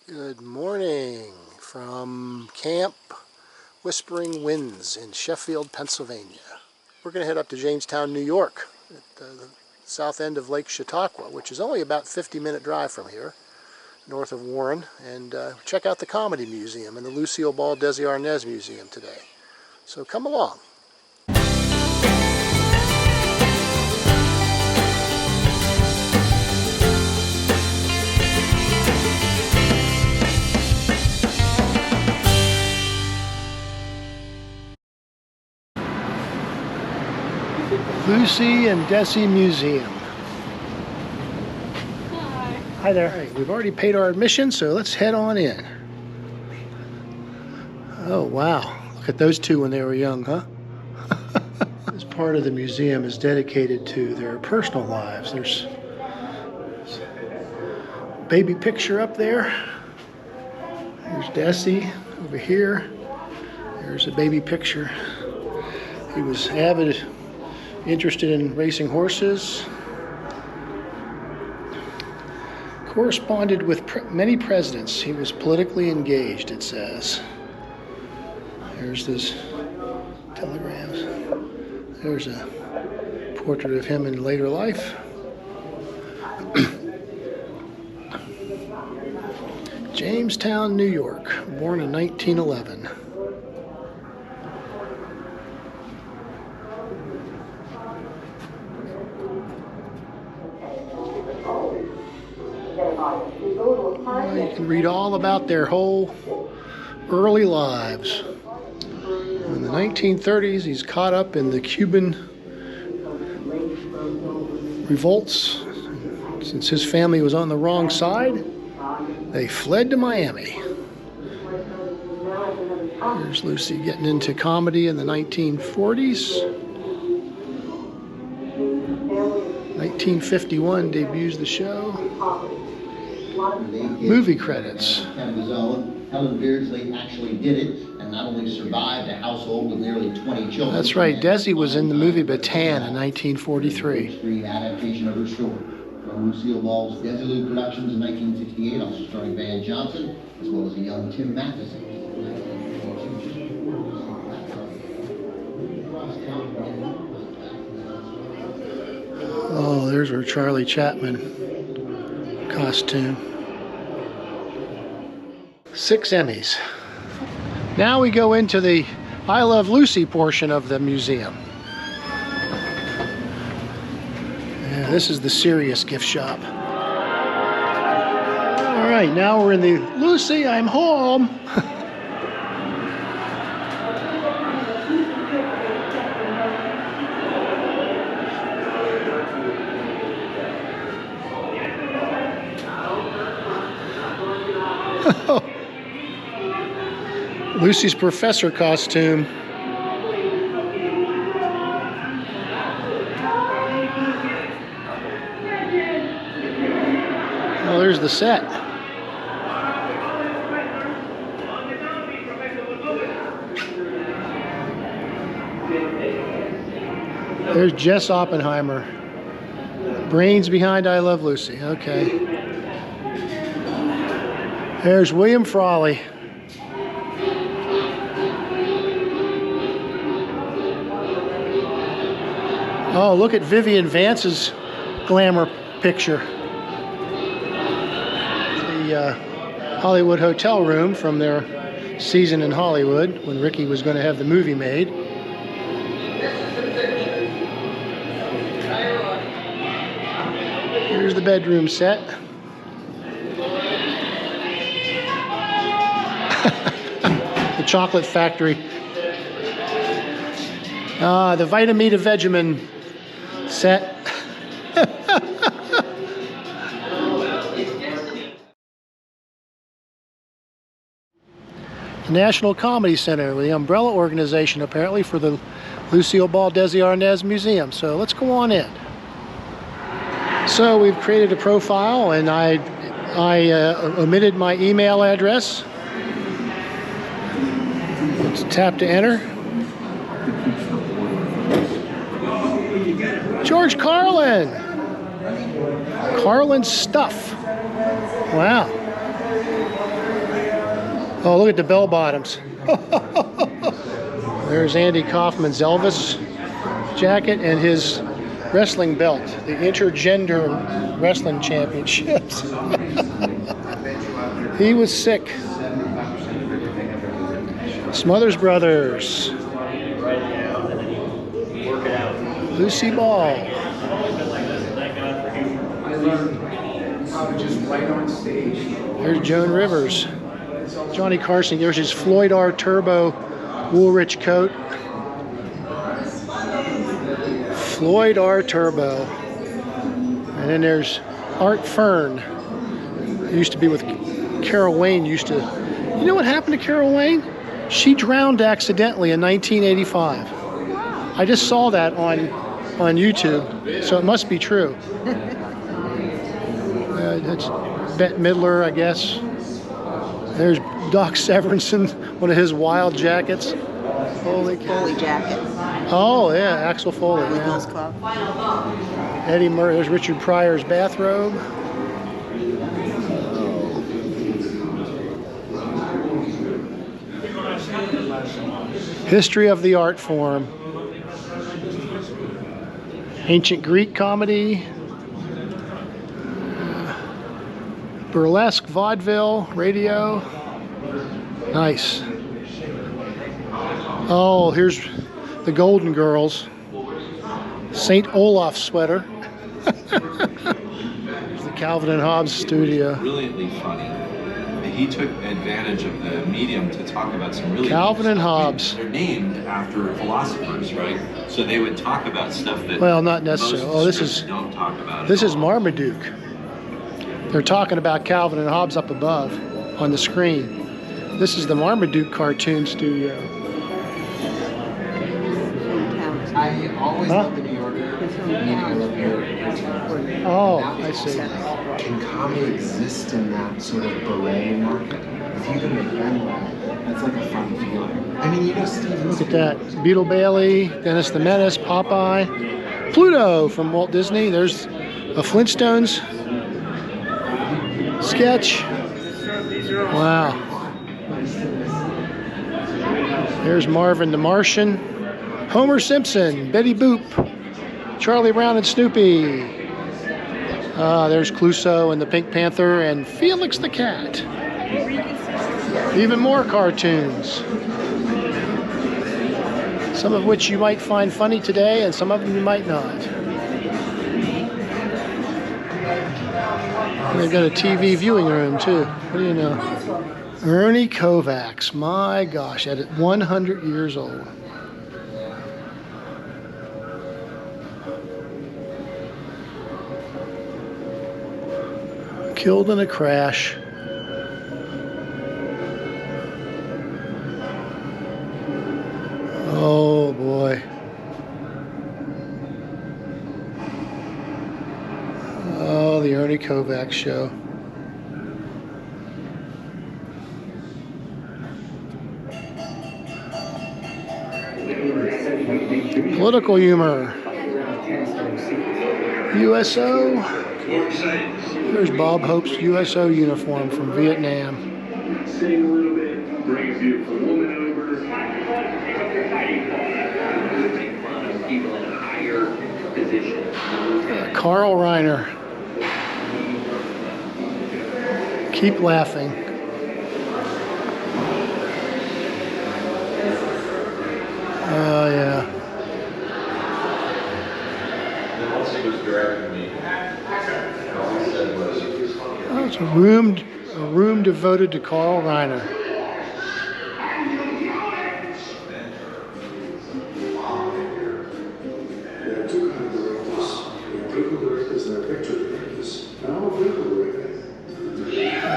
Good morning from Camp Whispering Winds in Sheffield, Pennsylvania. We're going to head up to Jamestown, New York, at the south end of Lake Chautauqua, which is only about a 50-minute drive from here, north of Warren, and check out the Comedy Museum and the Lucille Ball Desi Arnaz Museum today. So come along. Lucy and Desi Museum. Hi. Hi there. All right, we've already paid our admission, so let's head on in. Oh, wow. Look at those two when they were young, huh? This part of the museum is dedicated to their personal lives. There's a baby picture up there. There's Desi over here. There's a baby picture. He was interested in racing horses. Corresponded with many presidents. He was politically engaged, it says. There's this telegrams. There's a portrait of him in later life. Jamestown, New York, born in 1911. You can read all about their whole early lives. In the 1930s, he's caught up in the Cuban revolts. Since his family was on the wrong side, they fled to Miami. Here's Lucy getting into comedy in the 1940s. 1951 debuts the show. Movie credits. Helen Beardsley actually did it and not only survived a household with nearly 20 children. That's right, Desi was in the movie Bataan in 1943. Screen adaptation of her story. From Lucille Ball's Desi Productions in 1968, also starring Van Johnson, as well as a young Tim Matheson. Oh, there's her Charlie Chaplin costume. 6 Emmys. Now we go into the I Love Lucy portion of the museum. Yeah, this is the serious gift shop. All right, now we're in the Lucy, I'm home. Lucy's professor costume. Oh, there's the set. There's Jess Oppenheimer. Brains behind I Love Lucy. Okay. There's William Frawley. Oh, look at Vivian Vance's glamour picture. The Hollywood hotel room from their season in Hollywood when Ricky was going to have the movie made. Here's the bedroom set. The chocolate factory. The Vitamita Vegemin set. The National Comedy Center, the umbrella organization apparently for the Lucille Ball Desi Arnaz Museum. So let's go on in. So we've created a profile, and I omitted my email address. Let's tap to enter. George Carlin. Carlin stuff. Wow. Oh, look at the bell bottoms. There's Andy Kaufman's Elvis jacket and his wrestling belt, the Intergender Wrestling Championships. He was sick. Smothers Brothers. Lucille Ball. There's Joan Rivers. Johnny Carson. There's his Floyd R. Turbo Woolrich coat. Floyd R. Turbo. And then there's Art Fern. He used to be with Carol Wayne. You know what happened to Carol Wayne? She drowned accidentally in 1985. I just saw that on YouTube, so it must be true. That's Bette Midler, I guess. There's Doc Severinsen, one of his wild jackets. Holy cow. Foley jacket. Oh, yeah, Axel Foley. Yeah. Club. Eddie Murray. There's Richard Pryor's bathrobe. History of the art form. Ancient Greek comedy. Burlesque, vaudeville, radio. Nice. Oh, here's the Golden Girls. St. Olaf sweater. The Calvin and Hobbes studio. Brilliantly funny. He took advantage of the medium to talk about some really Calvin and Hobbes. They're named after philosophers, right? So they would talk about stuff that Well, not necessarily. most Oh, this scripts is don't talk about. this is Marmaduke. They're talking about Calvin and Hobbes up above on the screen. This is the Marmaduke cartoon studio. I always Huh? love the New Yorker, meaning I love New York. Oh, I see. Can comedy exist in that sort of beret market? If you can make them laugh, that's like a fun feeling. I mean, you know, Steve. Look at that. Beetle Bailey, Dennis the Menace, Popeye, Pluto from Walt Disney. There's a Flintstones sketch. Wow. There's Marvin the Martian, Homer Simpson, Betty Boop, Charlie Brown and Snoopy. There's Clouseau and the Pink Panther and Felix the Cat. Even more cartoons. Some of which you might find funny today and some of them you might not. They've got a TV viewing room too. What do you know? Ernie Kovacs, my gosh, at 100 years old. Killed in a crash. Oh boy. Oh, the Ernie Kovacs show. Political humor. USO. There's Bob Hope's USO uniform from Vietnam. Sing a little bit, bring a beautiful woman over. People in a higher position. Carl Reiner. Keep laughing. Oh, yeah. Oh, it's a room devoted to Carl Reiner.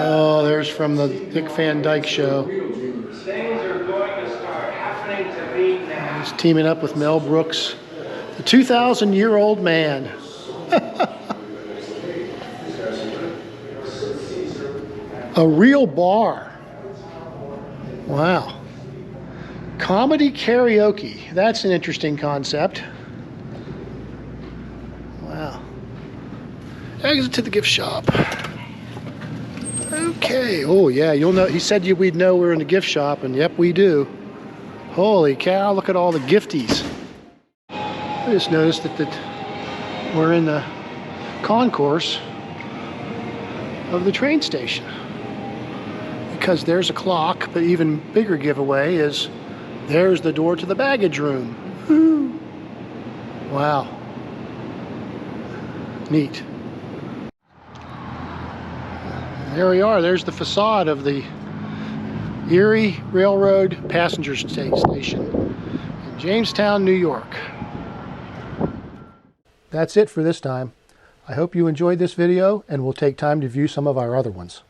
Oh, there's from the Dick Van Dyke Show. He's teaming up with Mel Brooks, the 2,000-year-old man. A real bar. Wow. Comedy karaoke. That's an interesting concept. Wow. Exit to the gift shop. Okay, oh yeah, you'll know, he said we'd know we're in the gift shop, and yep, we do. Holy cow, look at all the gifties. I just noticed that we're in the concourse of the train station. Because there's a clock, but even bigger giveaway is there's the door to the baggage room. Woo. Wow. Neat. There we are, there's the facade of the Erie Railroad Passenger Station in Jamestown, New York. That's it for this time. I hope you enjoyed this video and will take time to view some of our other ones.